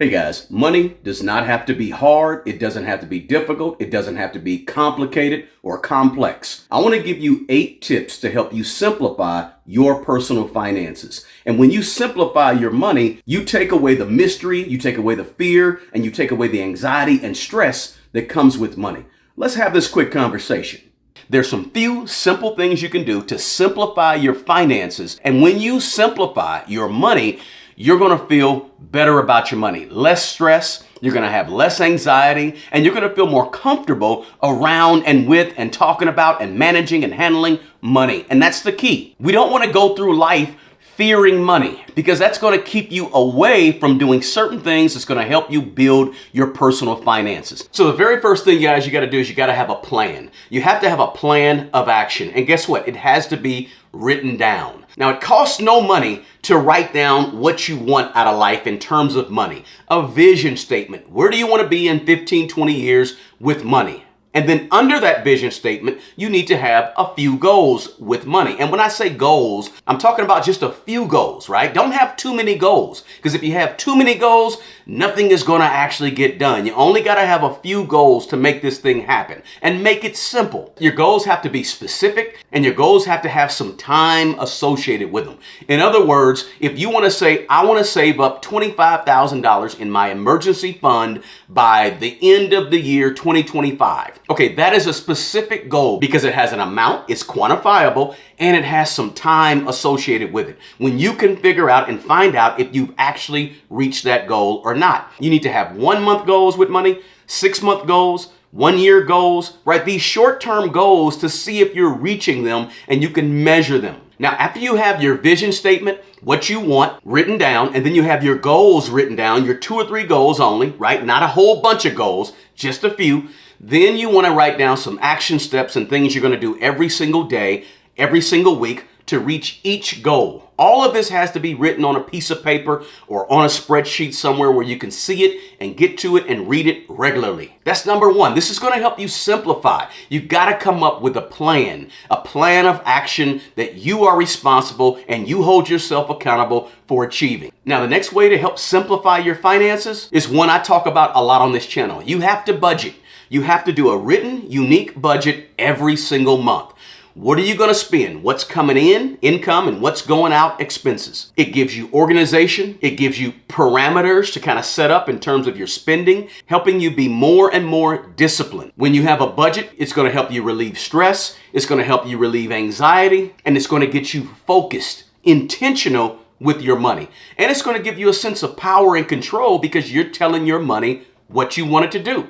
Hey guys, money does not have to be hard. It doesn't have to be difficult. It doesn't have to be complicated or complex. I want to give you 8 tips to help you simplify your personal finances. And when you simplify your money, you take away the mystery, you take away the fear, and you take away the anxiety and stress that comes with money. Let's have this quick conversation. There's some few simple things you can do to simplify your finances. And when you simplify your money, you're going to feel better about your money, less stress, you're going to have less anxiety, and you're going to feel more comfortable around and with and talking about and managing and handling money. And that's the key. We don't want to go through life fearing money, because that's going to keep you away from doing certain things that's going to help you build your personal finances. So the very first thing, guys, you got to do is you got to have a plan. You have to have a plan of action. And guess what? It has to be written down. Now, it costs no money to write down what you want out of life in terms of money. A vision statement. Where do you want to be in 15, 20 years with money? And then under that vision statement, you need to have a few goals with money. And when I say goals, I'm talking about just a few goals, right? Don't have too many goals, because if you have too many goals, nothing is going to actually get done. You only got to have a few goals to make this thing happen, and make it simple. Your goals have to be specific, and your goals have to have some time associated with them. In other words, if you want to say, I want to save up $25,000 in my emergency fund by the end of the year 2025. Okay, that is a specific goal because it has an amount, it's quantifiable, and it has some time associated with it. When you can figure out and find out if you've actually reached that goal or not. You need to have 1-month goals with money, 6-month goals, 1-year goals, right? These short-term goals to see if you're reaching them and you can measure them. Now, after you have your vision statement, what you want written down, and then you have your goals written down, your 2 or 3 goals only, right? Not a whole bunch of goals, just a few. Then you want to write down some action steps and things you're going to do every single day, every single week to reach each goal. All of this has to be written on a piece of paper or on a spreadsheet somewhere where you can see it and get to it and read it regularly. That's number 1. This is going to help you simplify. You've got to come up with a plan of action that you are responsible and you hold yourself accountable for achieving. Now, the next way to help simplify your finances is one I talk about a lot on this channel. You have to budget. You have to do a written, unique budget every single month. What are you going to spend? What's coming in, income, and what's going out, expenses. It gives you organization. It gives you parameters to kind of set up in terms of your spending, helping you be more and more disciplined. When you have a budget, it's going to help you relieve stress. It's going to help you relieve anxiety, and it's going to get you focused, intentional with your money. And it's going to give you a sense of power and control because you're telling your money what you want it to do,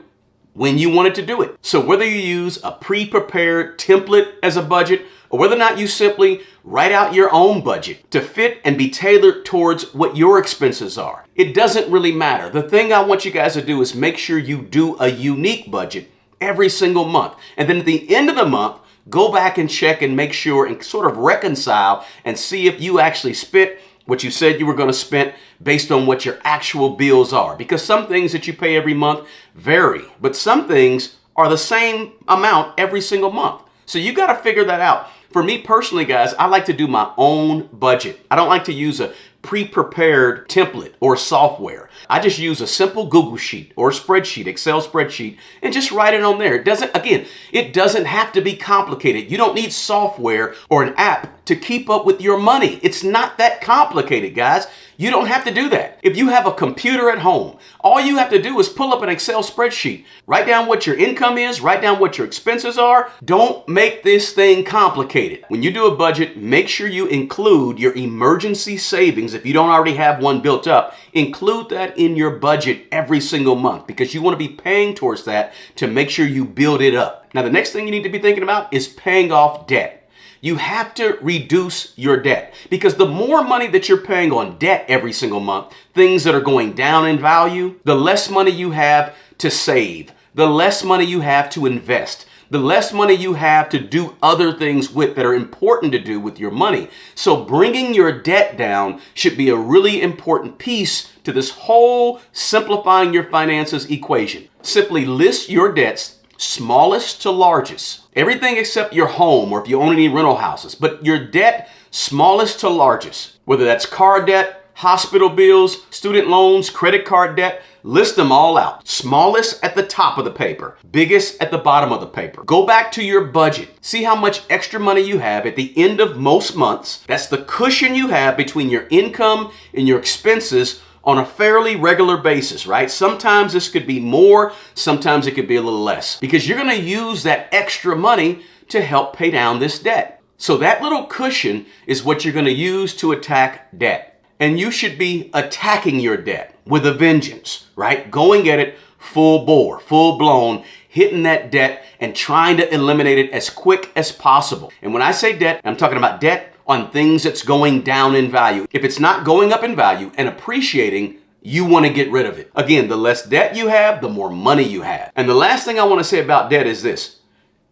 when you want it to do it. So whether you use a pre-prepared template as a budget, or whether or not you simply write out your own budget to fit and be tailored towards what your expenses are, it doesn't really matter. The thing I want you guys to do is make sure you do a unique budget every single month. And then at the end of the month, go back and check and make sure and sort of reconcile and see if you actually spent what you said you were going to spend based on what your actual bills are. Because some things that you pay every month vary, but some things are the same amount every single month. So you got to figure that out. For me personally, guys, I like to do my own budget. I don't like to use a pre-prepared template or software. I just use a simple Google sheet or spreadsheet, Excel spreadsheet, and just write it on there. It doesn't have to be complicated. You don't need software or an app to keep up with your money. It's not that complicated, guys. You don't have to do that. If you have a computer at home, all you have to do is pull up an Excel spreadsheet, write down what your income is, write down what your expenses are. Don't make this thing complicated. When you do a budget, make sure you include your emergency savings. If you don't already have one built up, include that in your budget every single month because you want to be paying towards that to make sure you build it up. Now, the next thing you need to be thinking about is paying off debt. You have to reduce your debt because the more money that you're paying on debt every single month, things that are going down in value, the less money you have to save, the less money you have to invest, the less money you have to do other things with that are important to do with your money. So bringing your debt down should be a really important piece to this whole simplifying your finances equation. Simply list your debts smallest to largest. Everything except your home or if you own any rental houses, but your debt smallest to largest, whether that's car debt, hospital bills, student loans, credit card debt. List them all out. Smallest at the top of the paper, biggest at the bottom of the paper. Go back to your budget. See how much extra money you have at the end of most months. That's the cushion you have between your income and your expenses on a fairly regular basis, right? Sometimes this could be more, sometimes it could be a little less, because you're going to use that extra money to help pay down this debt. So that little cushion is what you're going to use to attack debt. And you should be attacking your debt with a vengeance, right? Going at it full bore, full blown, hitting that debt and trying to eliminate it as quick as possible. And when I say debt, I'm talking about debt on things that's going down in value. If it's not going up in value and appreciating, you want to get rid of it. Again, the less debt you have, the more money you have. And the last thing I want to say about debt is this: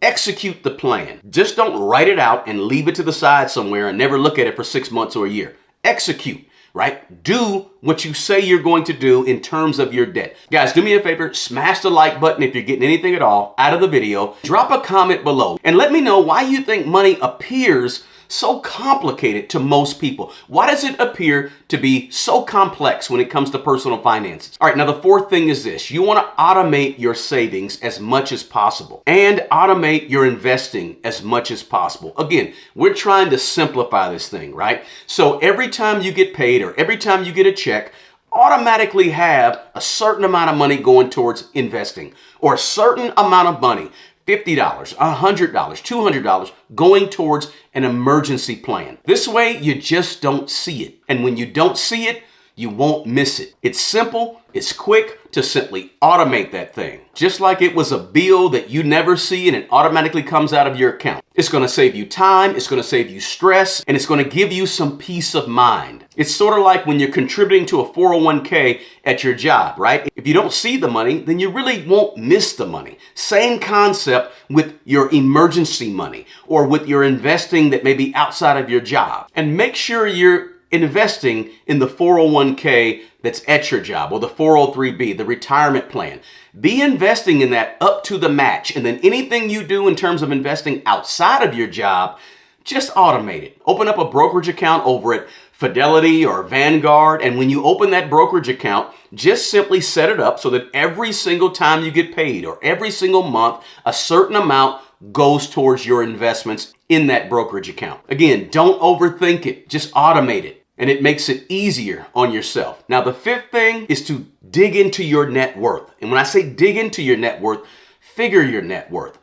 execute the plan. Just don't write it out and leave it to the side somewhere and never look at it for 6 months or a year. Execute, right? Do what you say you're going to do in terms of your debt. Guys, do me a favor, smash the like button if you're getting anything at all out of the video. Drop a comment below and let me know why you think money appears so complicated to most people. Why does it appear to be so complex when it comes to personal finances? All right, now the fourth thing is this: you want to automate your savings as much as possible and automate your investing as much as possible. Again, we're trying to simplify this thing, right? So every time you get paid or every time you get a check, automatically have a certain amount of money going towards investing, or a certain amount of money, $50, $100, $200 going towards an emergency plan. This way, you just don't see it. And when you don't see it, you won't miss it. It's simple, it's quick to simply automate that thing. Just like it was a bill that you never see and it automatically comes out of your account. It's going to save you time, it's going to save you stress, and it's going to give you some peace of mind. It's sort of like when you're contributing to a 401k at your job, right? If you don't see the money, then you really won't miss the money. Same concept with your emergency money or with your investing that may be outside of your job. And make sure you're investing in the 401k that's at your job, or the 403b, the retirement plan. Be investing in that up to the match. And then anything you do in terms of investing outside of your job, just automate it. Open up a brokerage account over at Fidelity or Vanguard. And when you open that brokerage account, just simply set it up so that every single time you get paid or every single month, a certain amount goes towards your investments in that brokerage account. Again, don't overthink it. Just automate it. And it makes it easier on yourself. Now, the fifth thing is to dig into your net worth. And when I say dig into your net worth, figure your net worth.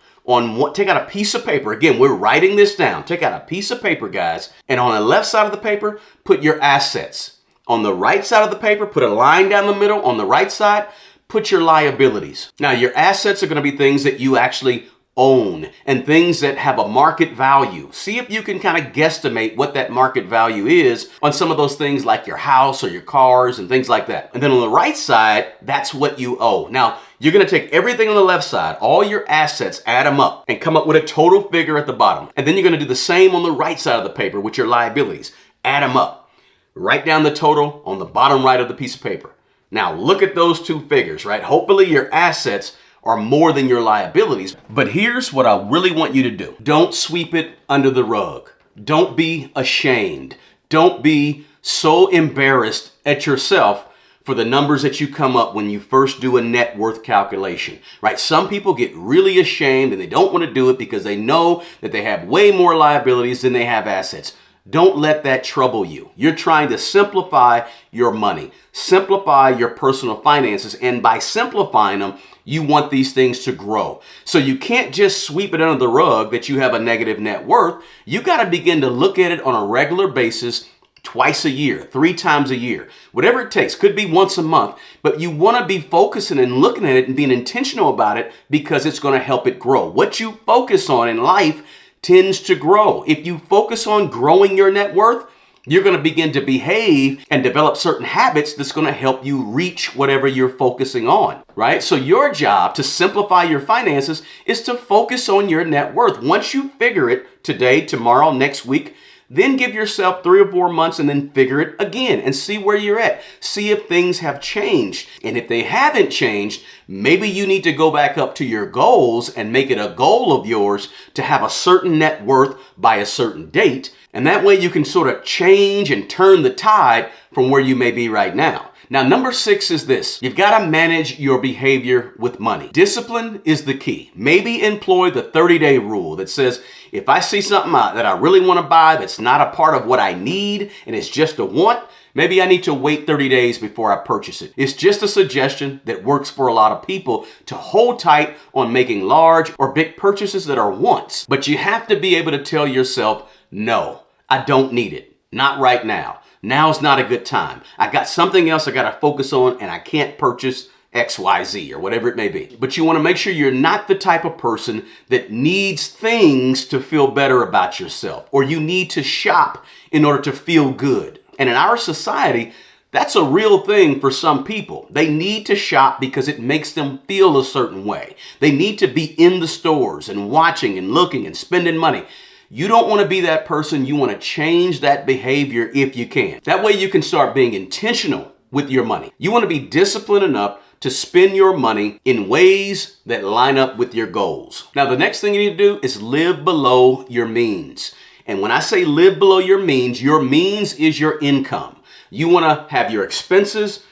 Take out a piece of paper. Again, we're writing this down. Take out a piece of paper, guys. And on the left side of the paper, put your assets. On the right side of the paper, put a line down the middle. On the right side, put your liabilities. Now, your assets are going to be things that you actually own and things that have a market value. See if you can kind of guesstimate what that market value is on some of those things like your house or your cars and things like that. And then on the right side, that's what you owe. Now, you're going to take everything on the left side, all your assets, add them up and come up with a total figure at the bottom. And then you're going to do the same on the right side of the paper with your liabilities. Add them up. Write down the total on the bottom right of the piece of paper. Now, look at those two figures, right? Hopefully your assets are more than your liabilities. But here's what I really want you to do. Don't sweep it under the rug. Don't be ashamed. Don't be so embarrassed at yourself for the numbers that you come up when you first do a net worth calculation, right? Some people get really ashamed and they don't want to do it because they know that they have way more liabilities than they have assets. Don't let that trouble you. You're trying to simplify your money, simplify your personal finances, and by simplifying them, you want these things to grow. So you can't just sweep it under the rug that you have a negative net worth. You got to begin to look at it on a regular basis, twice a year, 3 times a year, whatever it takes. Could be once a month, but you want to be focusing and looking at it and being intentional about it because it's going to help it grow. What you focus on in life tends to grow. If you focus on growing your net worth, you're going to begin to behave and develop certain habits that's going to help you reach whatever you're focusing on, right? So your job to simplify your finances is to focus on your net worth. Once you figure it today, tomorrow, next week, then give yourself 3 or 4 months and then figure it again and see where you're at. See if things have changed. And if they haven't changed, maybe you need to go back up to your goals and make it a goal of yours to have a certain net worth by a certain date. And that way you can sort of change and turn the tide from where you may be right now. Now, number 6 is this. You've got to manage your behavior with money. Discipline is the key. Maybe employ the 30-day rule that says, if I see something that I really want to buy that's not a part of what I need and it's just a want, maybe I need to wait 30 days before I purchase it. It's just a suggestion that works for a lot of people to hold tight on making large or big purchases that are wants. But you have to be able to tell yourself, no, I don't need it. Not right now. Now's not a good time. I got something else I got to focus on and I can't purchase XYZ or whatever it may be. But you want to make sure you're not the type of person that needs things to feel better about yourself, or you need to shop in order to feel good. And in our society, that's a real thing for some people. They need to shop because it makes them feel a certain way. They need to be in the stores and watching and looking and spending money. You don't want to be that person. You want to change that behavior if you can. That way you can start being intentional with your money. You want to be disciplined enough to spend your money in ways that line up with your goals. Now, the next thing you need to do is live below your means. And when I say live below your means is your income. You want to have your expenses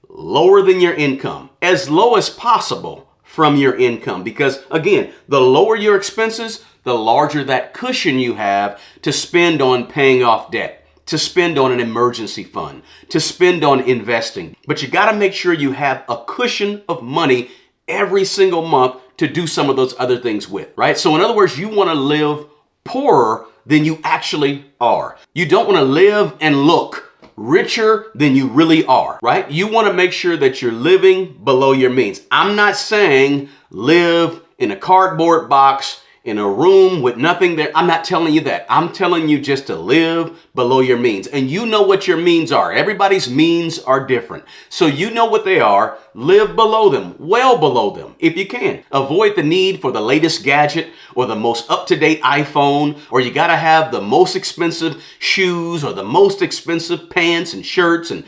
lower than your income, as low as possible from your income. Because again, the lower your expenses, the larger that cushion you have to spend on paying off debt, to spend on an emergency fund, to spend on investing. But you got to make sure you have a cushion of money every single month to do some of those other things with, right? So in other words, you want to live poorer than you actually are. You don't want to live and look richer than you really are, right? You want to make sure that you're living below your means. I'm not saying live in a cardboard box in a room with nothing there. I'm not telling you that. I'm telling you just to live below your means. And you know what your means are. Everybody's means are different. So you know what they are. Live below them, well below them, if you can. Avoid the need for the latest gadget or the most up-to-date iPhone, or you got to have the most expensive shoes or the most expensive pants and shirts. And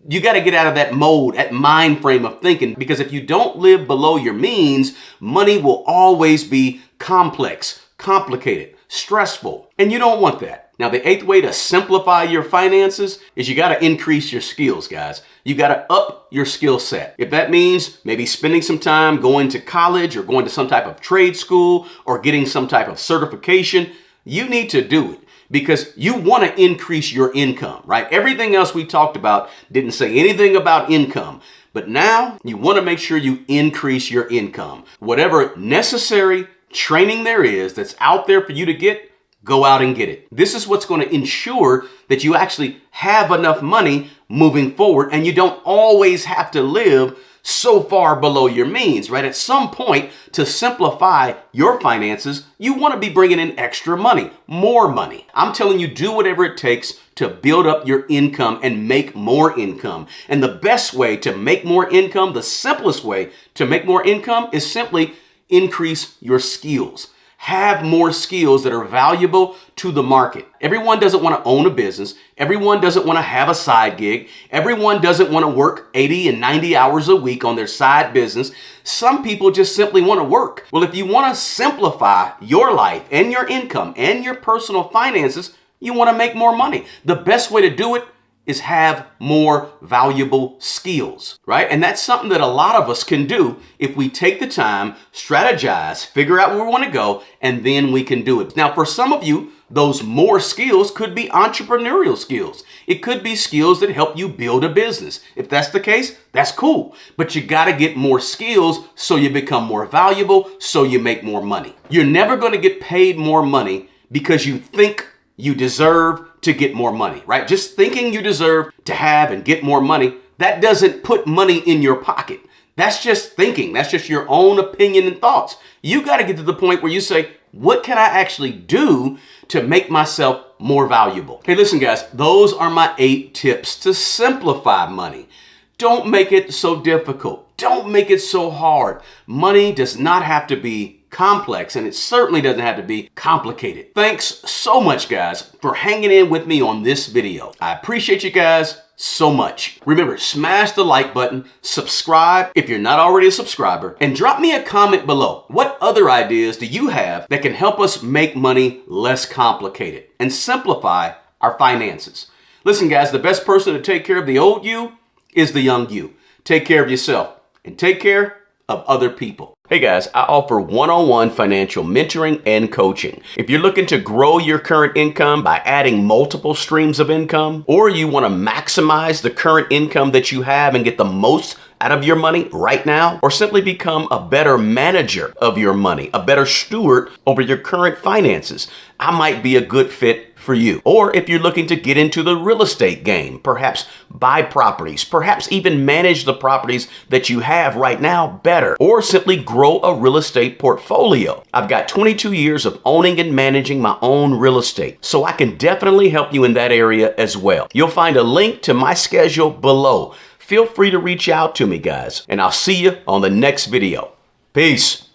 you got to get out of that mode, that mind frame of thinking, because if you don't live below your means, money will always be complex, complicated, stressful, and you don't want that. Now, the 8th way to simplify your finances is you got to increase your skills, guys. You got to up your skill set. If that means maybe spending some time going to college or going to some type of trade school or getting some type of certification, you need to do it. Because you want to increase your income, right? Everything else we talked about didn't say anything about income. But now you want to make sure you increase your income. Whatever necessary training there is that's out there for you to get, go out and get it. This is what's going to ensure that you actually have enough money moving forward and you don't always have to live so far below your means, right? At some point, to simplify your finances, you want to be bringing in extra money, more money. I'm telling you, do whatever it takes to build up your income and make more income. And the best way to make more income, the simplest way to make more income is simply increase your skills. Have more skills that are valuable to the market. Everyone doesn't want to own a business. Everyone doesn't want to have a side gig. Everyone doesn't want to work 80 and 90 hours a week on their side business. Some people just simply want to work. Well, if you want to simplify your life and your income and your personal finances, you want to make more money. The best way to do it is have more valuable skills, right? And that's something that a lot of us can do if we take the time, strategize, figure out where we want to go, and then we can do it. Now, for some of you, those more skills could be entrepreneurial skills. It could be skills that help you build a business. If that's the case, that's cool. But you got to get more skills so you become more valuable, so you make more money. You're never going to get paid more money because you think you deserve to get more money, right? Just thinking you deserve to have and get more money, that doesn't put money in your pocket. That's just thinking. That's just your own opinion and thoughts. You got to get to the point where you say, what can I actually do to make myself more valuable? Hey, listen, guys, those are my 8 tips to simplify money. Don't make it so difficult. Don't make it so hard. Money does not have to be complex, and it certainly doesn't have to be complicated. Thanks so much, guys, for hanging in with me on this video. I appreciate you guys so much. Remember, smash the like button, subscribe if you're not already a subscriber, and drop me a comment below. What other ideas do you have that can help us make money less complicated and simplify our finances? Listen, guys, the best person to take care of the old you is the young you. Take care of yourself and take care of other people. Hey guys, I offer one-on-one financial mentoring and coaching. If you're looking to grow your current income by adding multiple streams of income, or you want to maximize the current income that you have and get the most out of your money right now, or simply become a better manager of your money, a better steward over your current finances, I might be a good fit for you. Or if you're looking to get into the real estate game, perhaps buy properties, perhaps even manage the properties that you have right now better, or simply grow a real estate portfolio. I've got 22 years of owning and managing my own real estate, so I can definitely help you in that area as well. You'll find a link to my schedule below. Feel free to reach out to me, guys, and I'll see you on the next video. Peace.